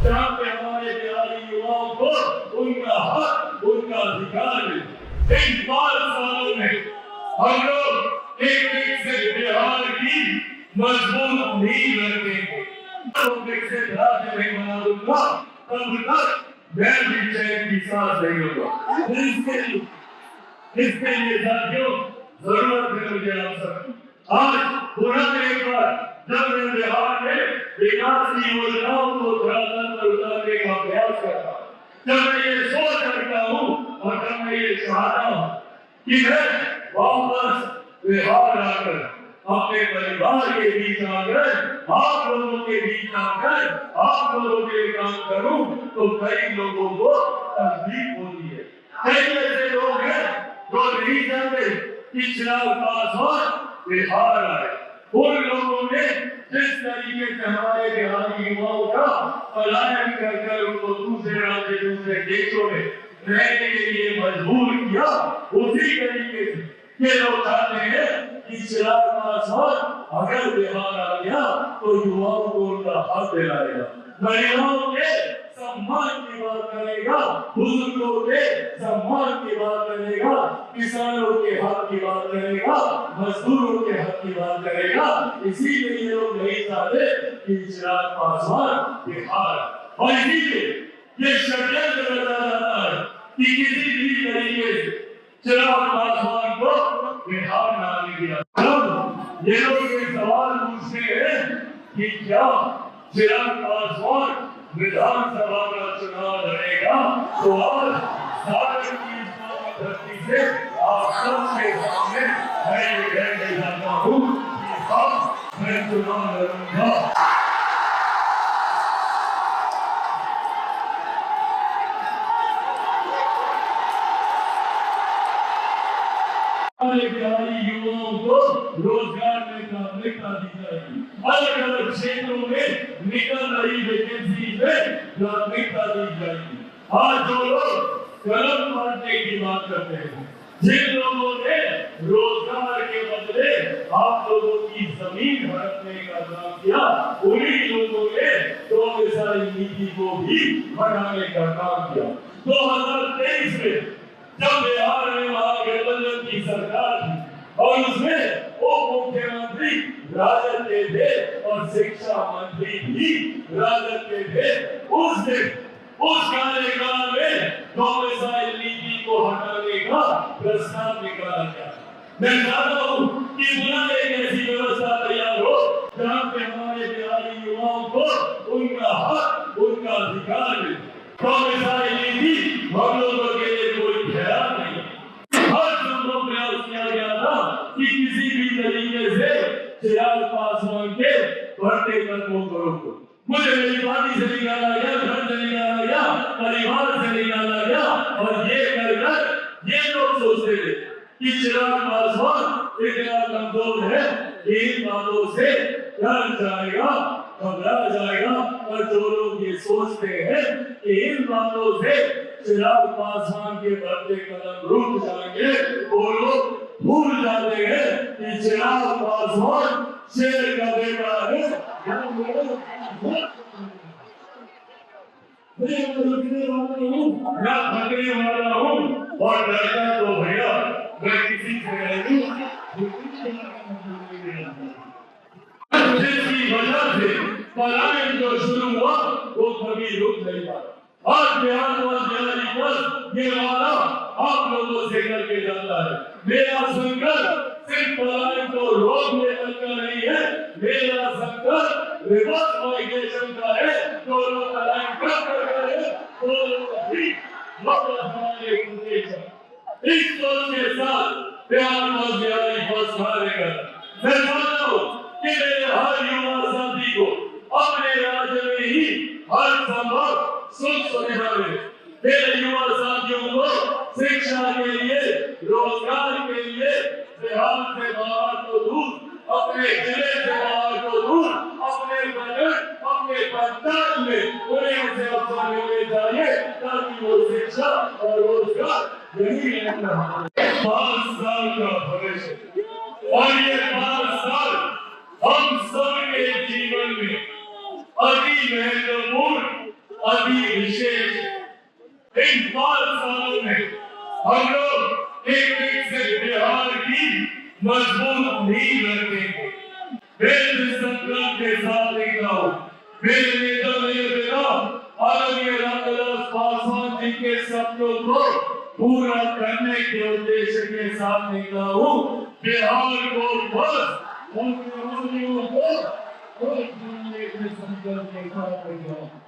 जहाँ पे हमारे बिहारी युवाओं को उनका हक, उनका अधिकार मिले। इन 5 सालों में हम लोग एक से बिहार की मजबूत नींव रखेंगे। विकसित राज्य नहीं बना दूंगा तब तक मैं भी चैन की सांस नहीं लूंगा। इसके लिए साथियों जरूरत है मुझे आप सब आज पुनः एक बार जब मैं बिहार में विकास की योजनाओं को धरातल पर उतारने का प्रयास करता हूँ, जब मैं ये सोच करता हूँ और जब मैं ये चाहता हूँ कि मैं वापस बिहार आकर अपने परिवार के बीच आकर आप लोगों के बीच आकर आप लोगों के लिए काम करूं, तो कई लोगों को तकलीफ होती है। कई ऐसे लोग हैं जो नहीं जानते कि चिराग पासवान बिहार आए। उन लोगों ने जिस तरीके से हमारे बिहारी युवाओं का पलायन कर उनको दूसरे राज्य दूसरे देशों में रहने के लिए मजबूर किया, उसी तरीके से ये लोग चाहते हैं कि चिराग पासवान अगर बिहार आ गया तो युवाओं को उनका हक दिलाएगा, महिलाओं के सम्मान की बात करेगा, बुजुर्गों के सम्मान की बात करेगा, किसानों के हक की बात करेगा, मजदूरों के हक की बात करेगा। इसीलिए ये लोग नहीं चाहते कि चिराग पासवान बिहार, और इसीलिए ये षड्यंत्र रचा जाता है कि किसी भी तरीके से चिराग पासवान को बिहार न आने दिया। अब ये लोग ये सवाल पूछते हैं कि क्या चिराग पासवान विधानसभा का चुनाव लड़ेगा, तो आज भारत की धरती से आप सबके सामने मैं ये कहना चाहता हूँ कि अब मैं चुनाव लड़ूंगा। बिहारी युवाओं को रोजगार में प्राथमिकता दी जाएगी। अलग अलग क्षेत्रों में निकल रही वैकेंसी में प्राथमिकता दी जाएगी। आज जो लोग कलम बांटने की बात करते हैं, जिन लोगों ने रोजगार के बदले आप लोगों की जमीन हड़पने का काम किया, उन्हीं लोगों ने 2000 नीति को भी बढ़ाने का काम किया। 2023 में जब बिहार में महागठबंधन की सरकार थी और उसमें उप मुख्यमंत्री राजद के थे और शिक्षा मंत्री भी राजद के थे, उस दिन उस कार्यकाल में 2000 नीति को हटाने का प्रस्ताव निकाला गया। मैं चाहता हूँ कि पुनः एक ऐसी व्यवस्था तैयार हो जहाँ पे हमारे बिहारी युवाओं को उनका हक, उनका अधिकार मिले। 2000 नीति हम लोगों के लिए कोई खैरात नहीं, हर संभव प्रयास किया गया था कि किसी भी तरीके से चिराग पासवान के बढ़ते कदमों को रोको। मुझे मेरी पार्टी से निकाला गया, घर से निकाला गया, परिवार से निकाला गया, और ये कर ये लोग सोचते थे कि चिराग पासवान इतना कमजोर है कि इन बातों से डर जाएगा, घबरा जाएगा। और जो लोग ये सोचते हैं कि इन बातों से चिराग पासवान के बढ़ते कदम रुक जाएंगे, वो लोग भूल जाते हैं कि चिराग पासवान शेर का बेटा है। मैं थकने वाला हूँ और डरता तो भैया मैं किसी से नहीं हूँ। जिसकी वजह से पलायन जो शुरू हुआ वो कभी रुक नहीं पाया। आज बिहार ये वादा आप लोगों से करके जाता है। मेरा संकल्प सिर्फ पलायन को रोकने तक का नहीं है, मेरा संकल्प रिवर्स माइग्रेशन का है। जो लोग पलायन कर रहे हैं वो लोग भी वापस हमारे देश में इस सोच के साथ बिहार बस मारेगा। मैं मानता हूँ कि मेरे हर युवा साथी को अपने राज्य में ही हर संभव सुख सुविधा मिले। मेरे युवा साथियों को शिक्षा के लिए, रोजगार के लिए बिहार से बाहर तो दूर, अपने जिले से बाहर तो दूर, अपने बजट, अपने पंचायत में उन्हें ऐसे अवसर मिलने चाहिए ताकि वो शिक्षा और रोजगार यही रहना। 5 साल का भविष्य, और ये 5 साल हम सबके जीवन में अति महत्वपूर्ण अति विशेष। इन 5 सालों में हम लोग एक विकसित बिहार की मजबूत नींव रखेंगे। मैं संकल्प के साथ लिखता हूँ, मेरे नेता आदरणीय रामविलास पासवान जी के सपनों को पूरा करने के उद्देश्य के साथ लिखता हूँ। बिहार को बस उनके को संकल्प के साथ